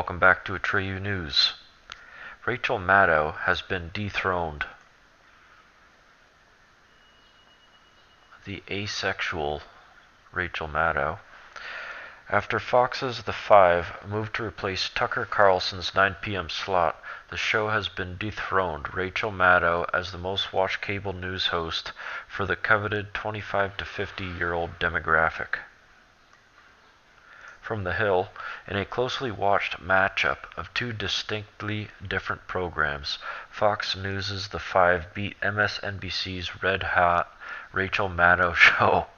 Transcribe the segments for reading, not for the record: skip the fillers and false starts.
welcome back to Atreyu News. Rachel Maddow has been dethroned. The asexual Rachel Maddow. After Fox's The Five moved to replace Tucker Carlson's 9 p.m. slot, the show has been dethroned Rachel Maddow as the most watched cable news host for the coveted 25 to 50-year-old demographic. From The Hill, in a closely watched matchup of two distinctly different programs, Fox News' The Five beat MSNBC's red-hot Rachel Maddow show.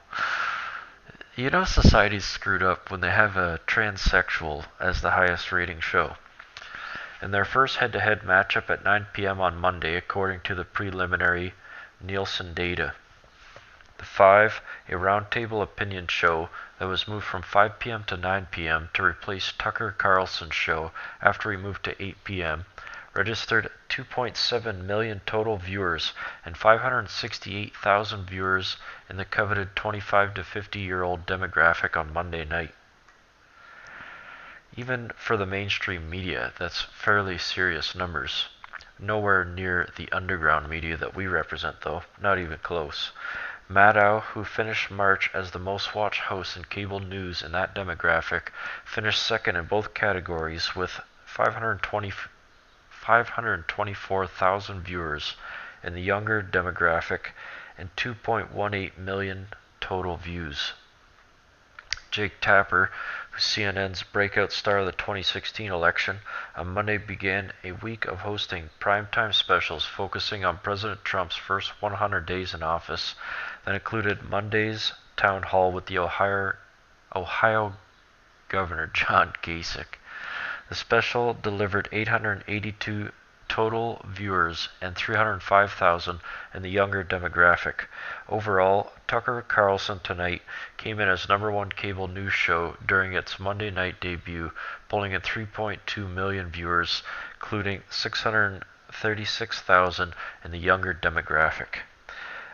You know society's screwed up when they have a transsexual as the highest rating show. In their first head-to-head matchup at 9 p.m. on Monday, according to the preliminary Nielsen data. The Five, a roundtable opinion show that was moved from 5 p.m. to 9 p.m. to replace Tucker Carlson's show after he moved to 8 p.m., registered 2.7 million total viewers and 568,000 viewers in the coveted 25 to 50-year-old demographic on Monday night. Even for the mainstream media, that's fairly serious numbers. Nowhere near the underground media that we represent, though, not even close. Maddow, who finished March as the most watched host in cable news in that demographic, finished second in both categories with 524,000 viewers in the younger demographic and 2.18 million total views. Jake Tapper, who's CNN's breakout star of the 2016 election, on Monday began a week of hosting primetime specials focusing on President Trump's first 100 days in office that included Monday's town hall with the Ohio Governor John Kasich. The special delivered 882 total viewers and 305,000 in the younger demographic. Overall, Tucker Carlson Tonight came in as #1 cable news show during its Monday night debut, pulling in 3.2 million viewers, including 636,000 in the younger demographic.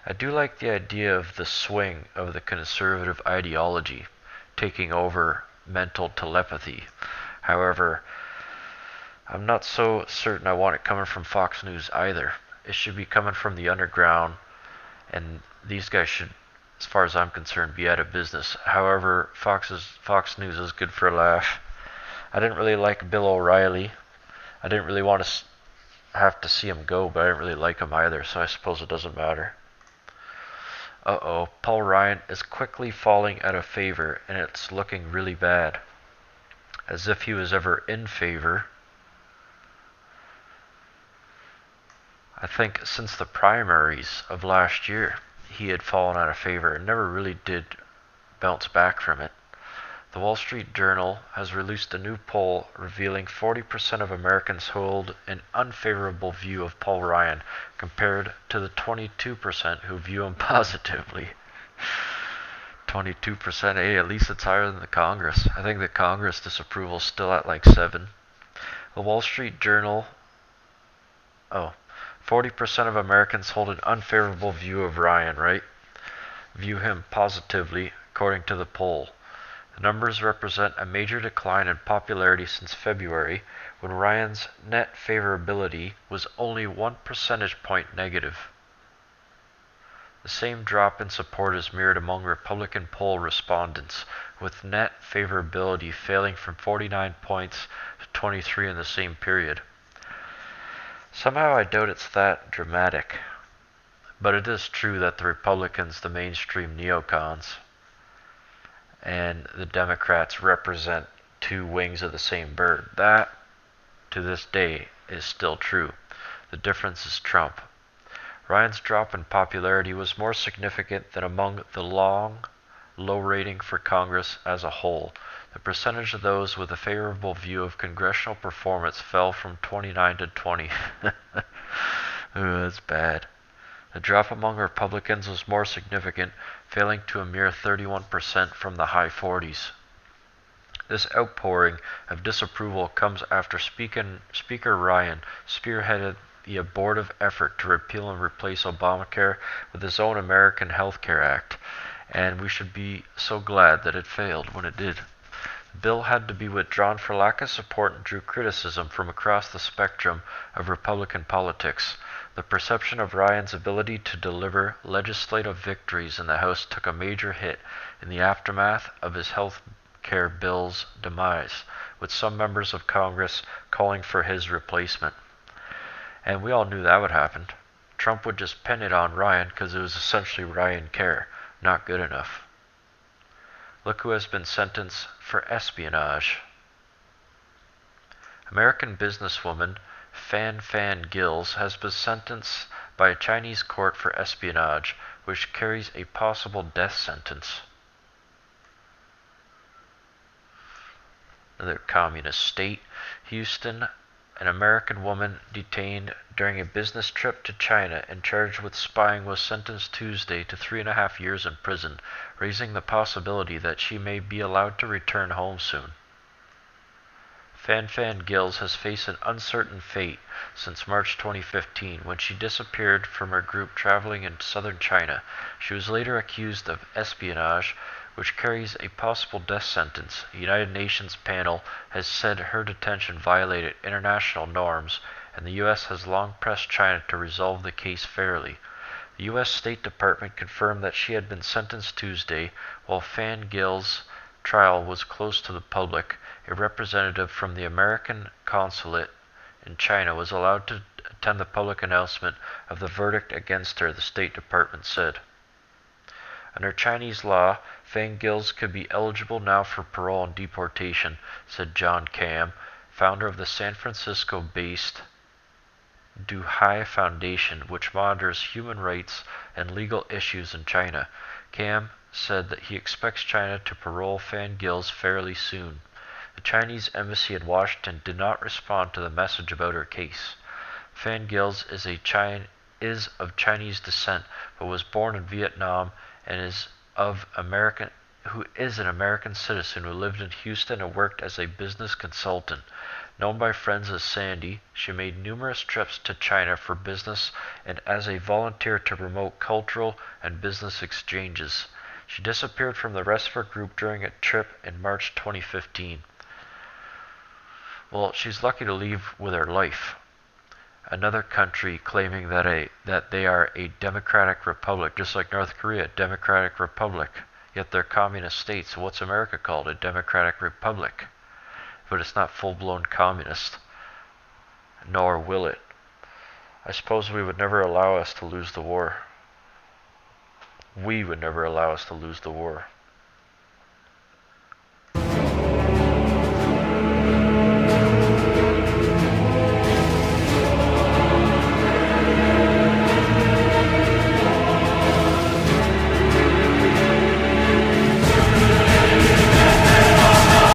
I do like the idea of the swing of the conservative ideology taking over mental telepathy. However, I'm not so certain I want it coming from Fox News either. It should be coming from the underground, and these guys should, as far as I'm concerned, be out of business. However, Fox News is good for a laugh. I didn't really like Bill O'Reilly. I didn't really want to have to see him go, but I didn't really like him either, so I suppose it doesn't matter. Paul Ryan is quickly falling out of favor, and it's looking really bad. As if he was ever in favor. I think since the primaries of last year, he had fallen out of favor and never really did bounce back from it. The Wall Street Journal has released a new poll revealing 40% of Americans hold an unfavorable view of Paul Ryan compared to the 22% who view him positively. 22%, hey, at least it's higher than the Congress. I think the Congress disapproval is still at like 7. The Wall Street Journal, 40% of Americans hold an unfavorable view of Ryan, right? View him positively, according to the poll. The numbers represent a major decline in popularity since February, when Ryan's net favorability was only 1 percentage point negative. The same drop in support is mirrored among Republican poll respondents, with net favorability failing from 49 points to 23 in the same period. Somehow I doubt it's that dramatic, but it is true that the Republicans, the mainstream neocons, and the Democrats represent two wings of the same bird. That, to this day, is still true. The difference is Trump. Ryan's drop in popularity was more significant than among the low rating for Congress as a whole. The percentage of those with a favorable view of congressional performance fell from 29 to 20. Ooh, that's bad. The drop among Republicans was more significant, failing to a mere 31% from the high 40s. This outpouring of disapproval comes after Speaker Ryan spearheaded the abortive effort to repeal and replace Obamacare with his own American Health Care Act, and we should be so glad that it failed when it did. The bill had to be withdrawn for lack of support and drew criticism from across the spectrum of Republican politics. The perception of Ryan's ability to deliver legislative victories in the House took a major hit in the aftermath of his health care bill's demise, with some members of Congress calling for his replacement. And we all knew that would happen. Trump would just pin it on Ryan because it was essentially Ryan Care, not good enough. Look who has been sentenced for espionage. American businesswoman Fan Gills has been sentenced by a Chinese court for espionage, which carries a possible death sentence. Another communist state, Houston, an American woman detained during a business trip to China and charged with spying was sentenced Tuesday to 3.5 years in prison, raising the possibility that she may be allowed to return home soon. Fan Gills has faced an uncertain fate since March 2015 when she disappeared from her group traveling in southern China. She was later accused of espionage, which carries a possible death sentence. A United Nations panel has said her detention violated international norms, and the U.S. has long pressed China to resolve the case fairly. The U.S. State Department confirmed that she had been sentenced Tuesday, while Fan Gills' trial was closed to the public. A representative from the American consulate in China was allowed to attend the public announcement of the verdict against her, the State Department said. Under Chinese law, Fan Gills could be eligible now for parole and deportation, said John Cam, founder of the San Francisco-based Duhai Foundation, which monitors human rights and legal issues in China. Cam said that he expects China to parole Fan Gills fairly soon. The Chinese embassy in Washington did not respond to the message about her case. Fan Gills is of Chinese descent, but was born in Vietnam and is an American citizen who lived in Houston and worked as a business consultant. Known by friends as Sandy, she made numerous trips to China for business and as a volunteer to promote cultural and business exchanges. She disappeared from the rest of her group during a trip in March 2015. Well, she's lucky to leave with her life. Another country claiming that they are a democratic republic, just like North Korea, a democratic republic. Yet they're communist states. So what's America called? A democratic republic. But it's not full-blown communist. Nor will it. I suppose we would never allow us to lose the war. We would never allow us to lose the war.